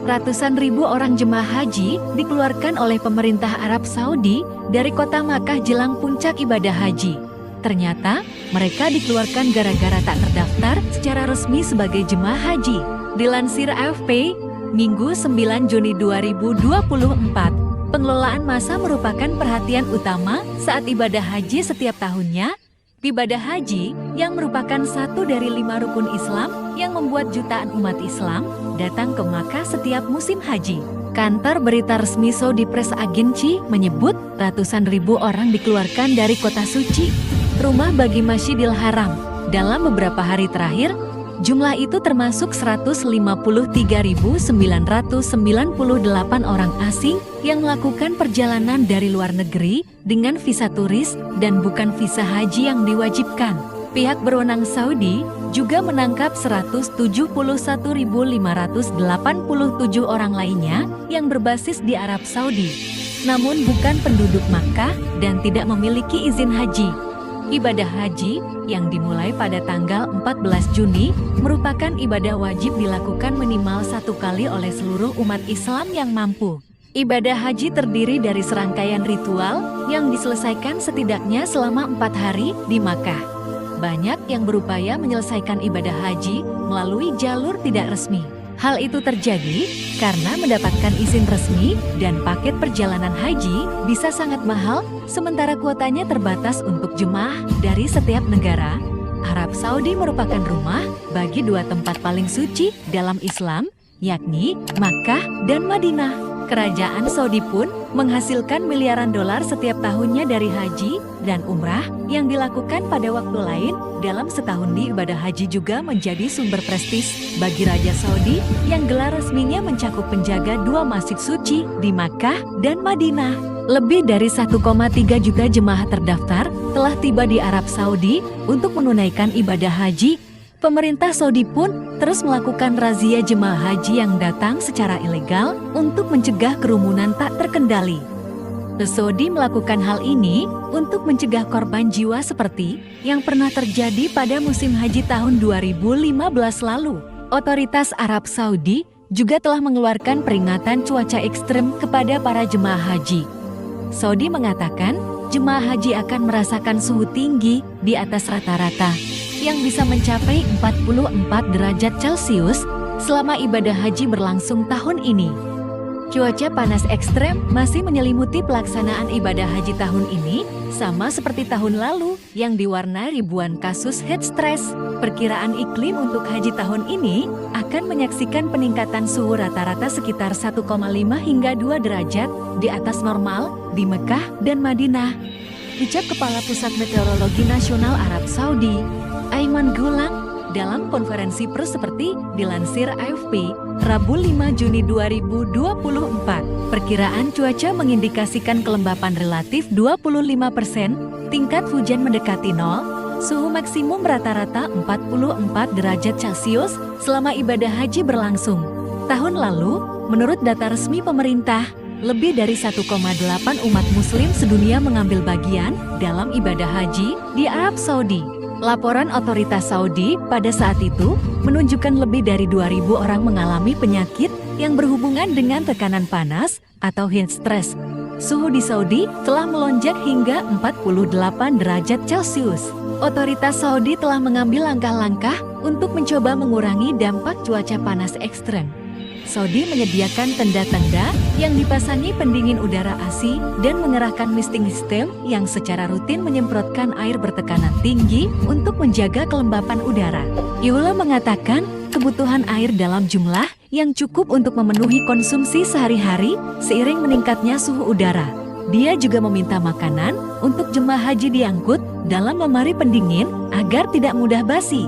Ratusan ribu orang jemaah haji dikeluarkan oleh pemerintah Arab Saudi dari kota Makkah jelang puncak ibadah haji. Ternyata, mereka dikeluarkan gara-gara tak terdaftar secara resmi sebagai jemaah haji. Dilansir AFP, Minggu 9 Juni 2024, pengelolaan massa merupakan perhatian utama saat ibadah haji setiap tahunnya. Ibadah haji, yang merupakan satu dari 5 rukun Islam yang membuat jutaan umat Islam datang ke Makkah setiap musim haji. Kantor berita resmi Saudi Press Agency menyebut ratusan ribu orang dikeluarkan dari kota suci, rumah bagi Masjidil Haram. Dalam beberapa hari terakhir, jumlah itu termasuk 153.998 orang asing yang melakukan perjalanan dari luar negeri dengan visa turis dan bukan visa haji yang diwajibkan. Pihak berwenang Saudi juga menangkap 171.587 orang lainnya yang berbasis di Arab Saudi, namun bukan penduduk Makkah dan tidak memiliki izin haji. Ibadah haji yang dimulai pada tanggal 14 Juni merupakan ibadah wajib dilakukan minimal 1 kali oleh seluruh umat Islam yang mampu. Ibadah haji terdiri dari serangkaian ritual yang diselesaikan setidaknya selama 4 hari di Makkah. Banyak yang berupaya menyelesaikan ibadah haji melalui jalur tidak resmi. Hal itu terjadi karena mendapatkan izin resmi dan paket perjalanan haji bisa sangat mahal, sementara kuotanya terbatas untuk jemaah dari setiap negara. Arab Saudi merupakan rumah bagi 2 tempat paling suci dalam Islam, yakni Makkah dan Madinah. Kerajaan Saudi pun menghasilkan miliaran dolar setiap tahunnya dari haji dan umrah yang dilakukan pada waktu lain. Dalam setahun di ibadah haji juga menjadi sumber prestis bagi Raja Saudi yang gelar resminya mencakup penjaga 2 masjid suci di Makkah dan Madinah. Lebih dari 1,3 juta jemaah terdaftar telah tiba di Arab Saudi untuk menunaikan ibadah haji. Pemerintah Saudi pun terus melakukan razia jemaah haji yang datang secara ilegal untuk mencegah kerumunan tak terkendali. Saudi melakukan hal ini untuk mencegah korban jiwa seperti yang pernah terjadi pada musim haji tahun 2015 lalu. Otoritas Arab Saudi juga telah mengeluarkan peringatan cuaca ekstrem kepada para jemaah haji. Saudi mengatakan jemaah haji akan merasakan suhu tinggi di atas rata-rata yang bisa mencapai 44 derajat Celcius selama ibadah haji berlangsung tahun ini. Cuaca panas ekstrem masih menyelimuti pelaksanaan ibadah haji tahun ini, sama seperti tahun lalu yang diwarnai ribuan kasus heat stress. Perkiraan iklim untuk haji tahun ini akan menyaksikan peningkatan suhu rata-rata sekitar 1,5 hingga 2 derajat di atas normal di Mekah dan Madinah. Ucap Kepala Pusat Meteorologi Nasional Arab Saudi, Aiman Gulang, dalam konferensi pers seperti dilansir AFP, Rabu 5 Juni 2024. Perkiraan cuaca mengindikasikan kelembapan relatif 25%, tingkat hujan mendekati 0, suhu maksimum rata-rata 44 derajat Celcius selama ibadah haji berlangsung. Tahun lalu, menurut data resmi pemerintah, lebih dari 1,8 umat muslim sedunia mengambil bagian dalam ibadah haji di Arab Saudi. Laporan otoritas Saudi pada saat itu menunjukkan lebih dari 2.000 orang mengalami penyakit yang berhubungan dengan tekanan panas atau heat stress. Suhu di Saudi telah melonjak hingga 48 derajat Celcius. Otoritas Saudi telah mengambil langkah-langkah untuk mencoba mengurangi dampak cuaca panas ekstrem. Saudi menyediakan tenda-tenda yang dipasangi pendingin udara AC dan mengerahkan misting system yang secara rutin menyemprotkan air bertekanan tinggi untuk menjaga kelembapan udara. Iula mengatakan kebutuhan air dalam jumlah yang cukup untuk memenuhi konsumsi sehari-hari seiring meningkatnya suhu udara. Dia juga meminta makanan untuk jemaah haji diangkut dalam lemari pendingin agar tidak mudah basi.